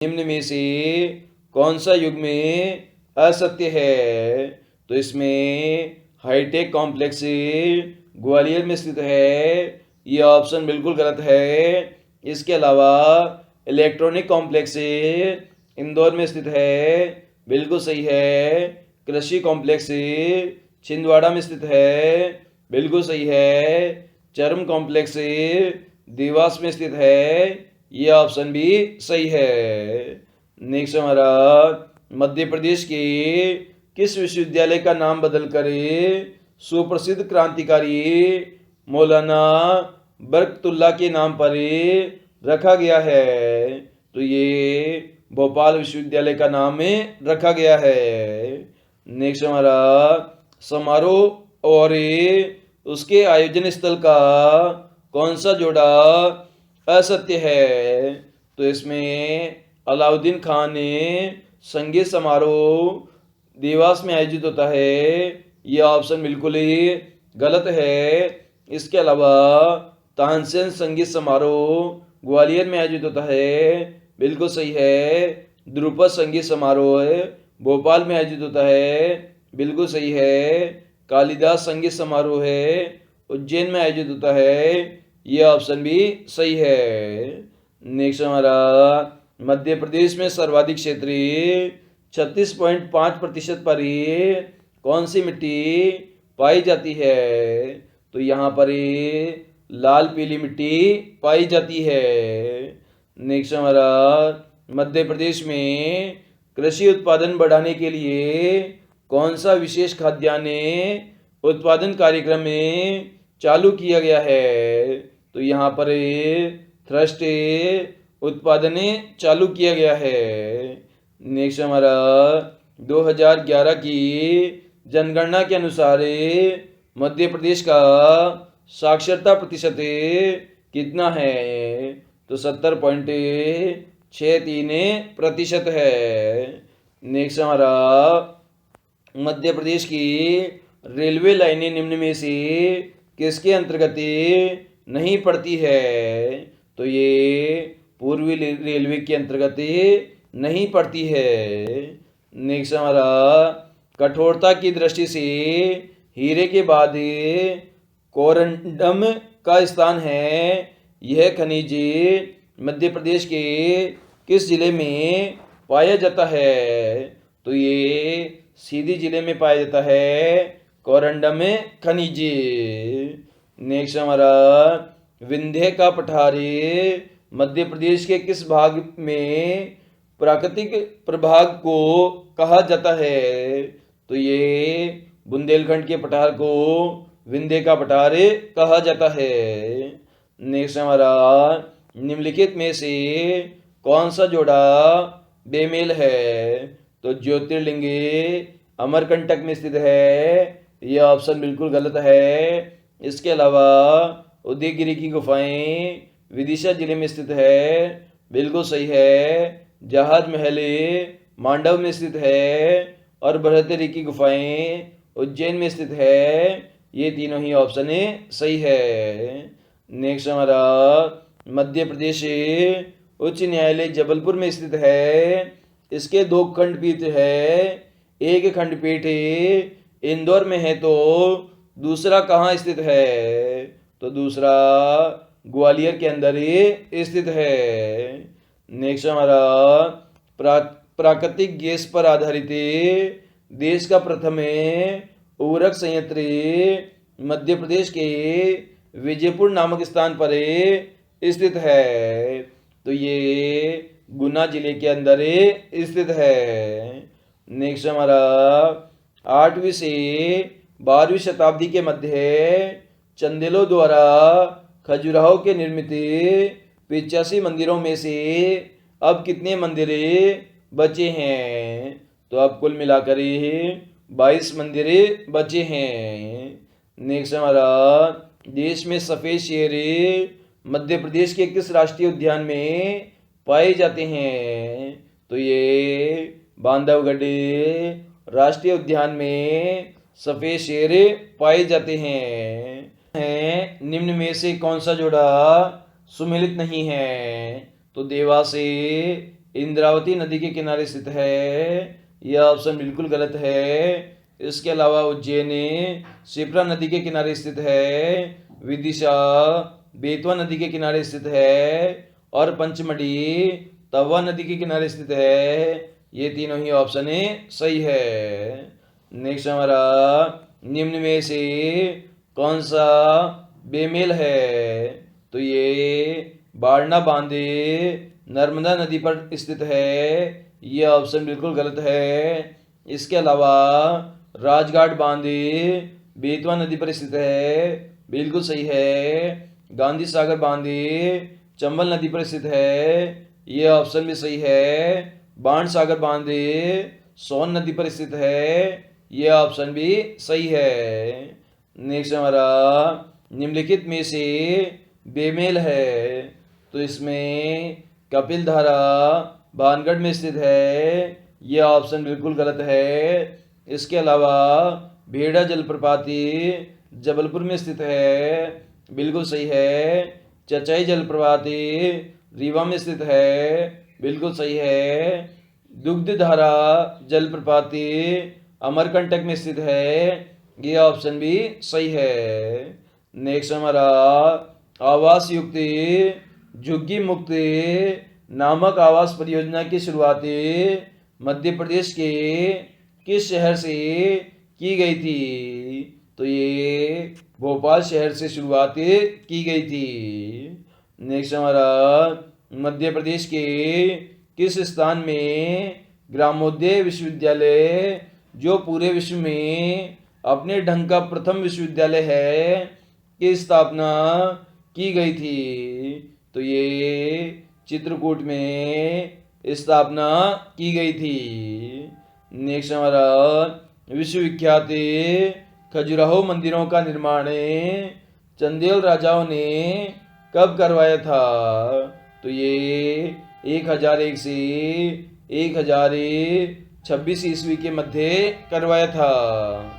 निम्न में से कौन सा युग्म असत्य है? तो इसमें हाईटेक कॉम्प्लेक्स ग्वालियर में स्थित है, यह ऑप्शन बिल्कुल गलत है। इसके अलावा इलेक्ट्रॉनिक कॉम्प्लेक्स इंदौर में स्थित है, बिल्कुल सही है। कृषि कॉम्प्लेक्स छिंदवाड़ा में स्थित है, बिल्कुल सही है। चर्म कॉम्प्लेक्स देवास में स्थित है, यह ऑप्शन भी सही है। नेक्स्ट हमारा, मध्य प्रदेश के किस विश्वविद्यालय का नाम बदलकर सुप्रसिद्ध क्रांतिकारी मौलाना बरकतुल्लाह के नाम पर रखा गया है? तो ये भोपाल विश्वविद्यालय का नाम रखा गया है। नेक्स्ट हमारा, समारोह और उसके आयोजन स्थल का कौन सा जोड़ा असत्य है? तो इसमें अलाउद्दीन खान संगीत समारोह देवास में आयोजित होता है, यह ऑप्शन बिल्कुल ही गलत है। इसके अलावा तानसेन संगीत समारोह ग्वालियर में आयोजित होता है, बिल्कुल सही है। ध्रुपद संगीत समारोह भोपाल में आयोजित होता है, बिल्कुल सही है। कालिदास संगीत समारोह है उज्जैन में आयोजित होता है, यह ऑप्शन भी सही है। नेक्स्ट हमारा, मध्य प्रदेश में सर्वाधिक क्षेत्रीय 36.5% पर कौन सी मिट्टी पाई जाती है? तो यहाँ पर लाल पीली मिट्टी पाई जाती है। नेक्स्ट हमारा, मध्य प्रदेश में कृषि उत्पादन बढ़ाने के लिए कौन सा विशेष खाद्यान्न उत्पादन कार्यक्रम में चालू किया गया है? तो यहाँ पर थ्रस्ट उत्पादन चालू किया गया है। नेक्स्ट हमारा, 2011 की जनगणना के अनुसार मध्य प्रदेश का साक्षरता प्रतिशत कितना है? तो 70.63% है। नेक्स्ट हमारा, मध्य प्रदेश की रेलवे लाइनें निम्न में से किसके अंतर्गत नहीं पड़ती है? तो ये पूर्वी रेलवे के अंतर्गत नहीं पड़ती है। नेक्स्ट हमारा, कठोरता की दृष्टि से हीरे के बाद कोरंडम का स्थान है, यह खनिज मध्य प्रदेश के किस जिले में पाया जाता है? तो ये सीधी जिले में पाया जाता है, कोरंडम खनिज। नेक्स्ट हमारा, विंध्य का पठार मध्य प्रदेश के किस भाग में प्राकृतिक प्रभाग को कहा जाता है? तो ये बुंदेलखंड के पठार को विंध्य का पठार कहा जाता है। नेक्स्ट हमारा, निम्नलिखित में से कौन सा जोड़ा बेमेल है? तो ज्योतिर्लिंग अमरकंटक में स्थित है, यह ऑप्शन बिल्कुल गलत है। इसके अलावा उदयगिरि की गुफाएं विदिशा जिले में स्थित है, बिल्कुल सही है। जहाज महल मांडव में स्थित है और बृहदगिरि की गुफाएं उज्जैन में स्थित है, ये तीनों ही ऑप्शन सही है। नेक्स्ट हमारा, मध्य प्रदेश उच्च न्यायालय जबलपुर में स्थित है, इसके 2 खंडपीठ है। एक खंडपीठ इंदौर में है, तो दूसरा कहाँ स्थित है? तो दूसरा ग्वालियर के अंदर ही स्थित है। नेक्स्ट हमारा, प्राकृतिक गैस पर आधारित देश का प्रथम उर्वरक संयंत्र मध्य प्रदेश के विजयपुर नामक स्थान पर स्थित है, तो ये गुना जिले के अंदर स्थित है। नेक्स्ट हमारा, 8वीं से 12वीं शताब्दी के मध्य चंदेलों द्वारा खजुराहो के निर्मित 85 मंदिरों में से अब कितने मंदिर बचे हैं? तो अब कुल मिलाकर 22 मंदिर बचे हैं। नेक्स्ट हमारा, देश में सफेद शेर मध्य प्रदेश के किस राष्ट्रीय उद्यान में पाए जाते हैं? तो ये बांधवगढ़ राष्ट्रीय उद्यान में सफेद शेर पाए जाते हैं। निम्न में से कौन सा जोड़ा सुमेलित नहीं है? तो देवास इंद्रावती नदी के किनारे स्थित है। यह ऑप्शन बिल्कुल गलत है। इसके अलावा उज्जैन शिप्रा नदी के किनारे स्थित है। विदिशा बेतवा नदी के किनारे स्थित है और पंचमढ़ी तवा नदी के किनारे स्थित है। ये तीनों ही ऑप्शन सही है। नेक्स्ट हमारा, निम्न में से कौन सा बेमेल है? तो ये बाड़ना बांधे नर्मदा नदी पर स्थित है। ये ऑप्शन बिल्कुल गलत है। इसके अलावा राजघाट बांधे बेतवा नदी पर स्थित है। बिल्कुल सही है। गांधी सागर बांधे चंबल नदी पर स्थित है। ये ऑप्शन भी सही है। बाण सागर बांधे सोन नदी पर स्थित है। ये ऑप्शन भी सही है। नेक्स्ट हमारा, निम्नलिखित में से बेमेल है। तो इसमें कपिल धारा भानगढ़ में स्थित है। यह ऑप्शन बिल्कुल गलत है। इसके अलावा भेड़ा जलप्रपाती जबलपुर में स्थित है। बिल्कुल सही है। चचाई जलप्रपाती रीवा में स्थित है। बिल्कुल सही है। दुग्धधारा जलप्रपाती अमरकंटक में स्थित है। ये ऑप्शन भी सही है। नेक्स्ट हमारा, आवास युक्त झुग्गी मुक्ति नामक आवास परियोजना की शुरुआती मध्य प्रदेश के किस शहर से की गई थी? तो ये भोपाल शहर से शुरुआत की गई थी। नेक्स्ट हमारा, मध्य प्रदेश के किस स्थान में ग्रामोदय विश्वविद्यालय, जो पूरे विश्व में अपने ढंग का प्रथम विश्वविद्यालय है, की स्थापना की गई थी? तो ये चित्रकूट में स्थापना की गई थी। नेक्स्ट हमारा, विश्वविख्यात खजुराहो मंदिरों का निर्माण चंदेल राजाओं ने कब करवाया था? तो ये 1001 से 1026 ईस्वी के मध्य करवाया था।